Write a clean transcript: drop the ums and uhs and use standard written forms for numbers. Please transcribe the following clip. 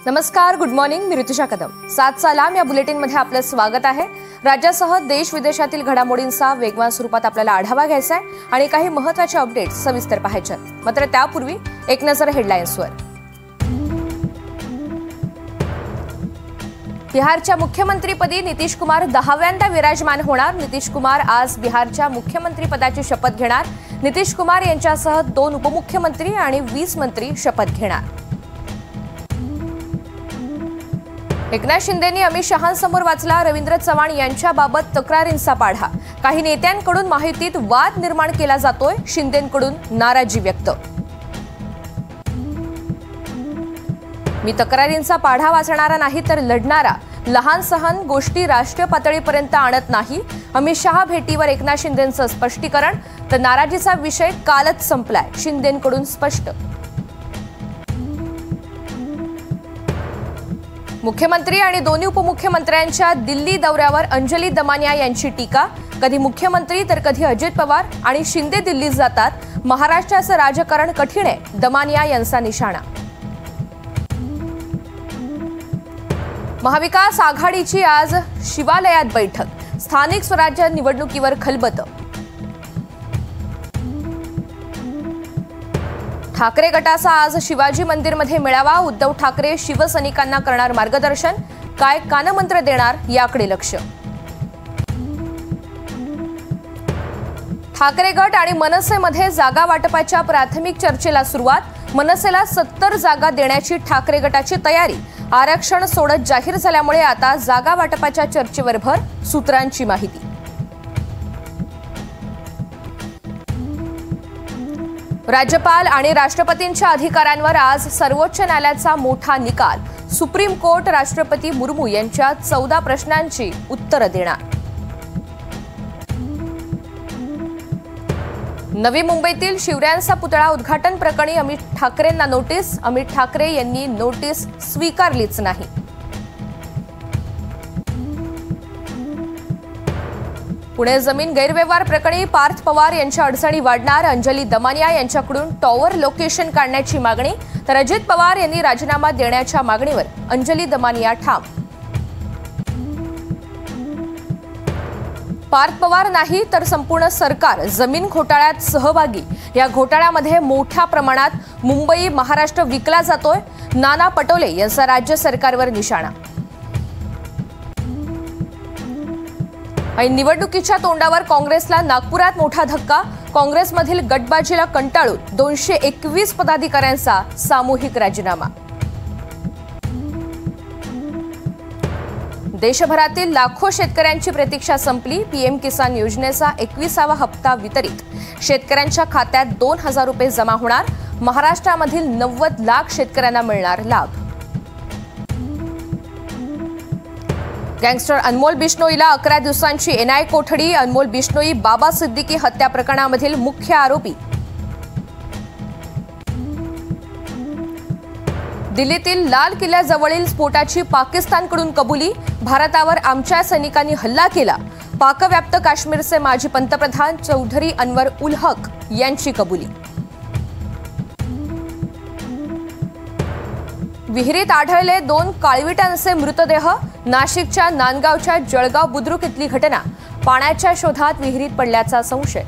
नमस्कार, good morning. मी ऋतुजा कदम. 7 सालाम या बुलेटिनमध्ये आपलं स्वागत आहे. राज्यासह देश विदेशातील घडामोडींचा वेगवान स्वरूपात आपल्याला आढावा घ्यायचा आहे आणि काही महत्त्वाचे अपडेट्स सविस्तर पाहायचे. मात्र त्यापूर्वी एक नजर हेडलाईन्सवर. बिहारच्या मुख्यमंत्रीपदी नितीश कुमार 10व्यांदा विराजमान होणार. नितीश कुमार आज बिहारच्या मुख्यमंत्रीपदाची शपथ घेणार. नितीश कुमार यांच्यासह 2 उपमुख्यमंत्री आणि 20 मंत्री शपथ घेणार. एकनाथ शिंदेंनी अमित शहांसमोर वाचला रवींद्र चव्हाण यांच्याबाबत तक्रारींचा पाढा. काही नेत्यांकडून माहितीत वाद निर्माण केला जातोय. शिंदेंकडून नाराजी व्यक्त. मी तक्रारींचा पाढा वाचणारा नाही तर लढणारा. लहान सहान गोष्टी राष्ट्रीय पातळीपर्यंत आणत नाही. अमित शहा भेटीवर एकनाथ शिंदेंचं स्पष्टीकरण. तर नाराजीचा विषय कालच संपलाय. शिंदेंकडून स्पष्ट. मुख्यमंत्री आणि दोन्ही उपमुख्यमंत्र्यांच्या दिल्ली दौऱ्यावर अंजली दमानिया यांची टीका. कधी मुख्यमंत्री तर कधी अजित पवार आणि शिंदे दिल्लीत जातात. महाराष्ट्राचं राजकारण कठीण आहे, दमानिया यांचा निशाणा. महाविकास आघाडीची आज शिवालयात बैठक. स्थानिक स्वराज्य निवडणुकीवर खलबत. ठाकरे गटाचा आज शिवाजी मंदिरमध्ये मेळावा. उद्धव ठाकरे शिवसैनिकांना करणार मार्गदर्शन. काय कानमंत्र देणार याकडे लक्ष. ठाकरे गट आणि मनसेमध्ये जागा वाटपाच्या प्राथमिक चर्चेला सुरुवात. मनसेला 70 जागा देण्याची ठाकरे गटाची तयारी. आरक्षण सोडत जाहीर झाल्यामुळे आता जागा वाटपाच्या चर्चेवर भर. सूत्रांची माहिती. राज्यपाल आणि राष्ट्रपतींच्या अधिकारांवर आज सर्वोच्च न्यायालयाचा मोठा निकाल. सुप्रीम कोर्ट राष्ट्रपती मुर्मू यांच्या 14 प्रश्नांची उत्तरं देणार. नवी मुंबईतील शिवरायांचा पुतळा उद्घाटन प्रकरणी अमित ठाकरेंना नोटीस. अमित ठाकरे यांनी नोटीस स्वीकारलीच नाही. पुणे जमीन गैरव्यवहार प्रकरणी पार्थ पवार यांच्या अडचणी वाढणार. अंजली दमानिया यांच्याकडून टॉवर लोकेशन काढण्याची मागणी. तर अजित पवार यांनी राजीनामा देण्याच्या मागणीवर अंजली दमानिया ठाम. पार्थ पवार नाही तर संपूर्ण सरकार जमीन घोटाळ्यात सहभागी. या घोटाळ्यामध्ये मोठ्या प्रमाणात मुंबई महाराष्ट्र विकला जातोय. नाना पटोले यांचा राज्य सरकारवर निशाणा. निवडणुकीच्या तोंडावर काँग्रेसला नागपुरात मोठा धक्का. काँग्रेसमधील गटबाजीला कंटाळून 221 पदाधिकाऱ्यांचा सामूहिक राजीनामा. देशभरातील लाखो शेतकऱ्यांची प्रतीक्षा संपली. पीएम किसान योजनेचा 21वा हप्ता वितरित. शेतकऱ्यांच्या खात्यात 2000 रुपये जमा होणार. महाराष्ट्रामधील 90 लाख शेतकऱ्यांना मिळणार लाभ. गँगस्टर अनमोल बिश्नोईला 11 दिवसांची एनआय कोठडी. अनमोल बिश्नोई बाबा सिद्दीकी हत्या प्रकरणामधील मुख्य आरोपी. दिल्लीतील लाल किल्ल्याजवळील स्फोटाची पाकिस्तानकडून कबुली. भारतावर आमच्या सैनिकांनी हल्ला केला. पाकव्याप्त काश्मीरचे माजी पंतप्रधान चौधरी अनवर उल हक यांची कबुली. विहिरीत आढळले 2 काळविटांचे मृतदेह. नाशिकच्या नांदगावच्या जळगाव बुद्रुक इथली घटना. पाण्याच्या शोधात विहिरीत पडल्याचा संशय.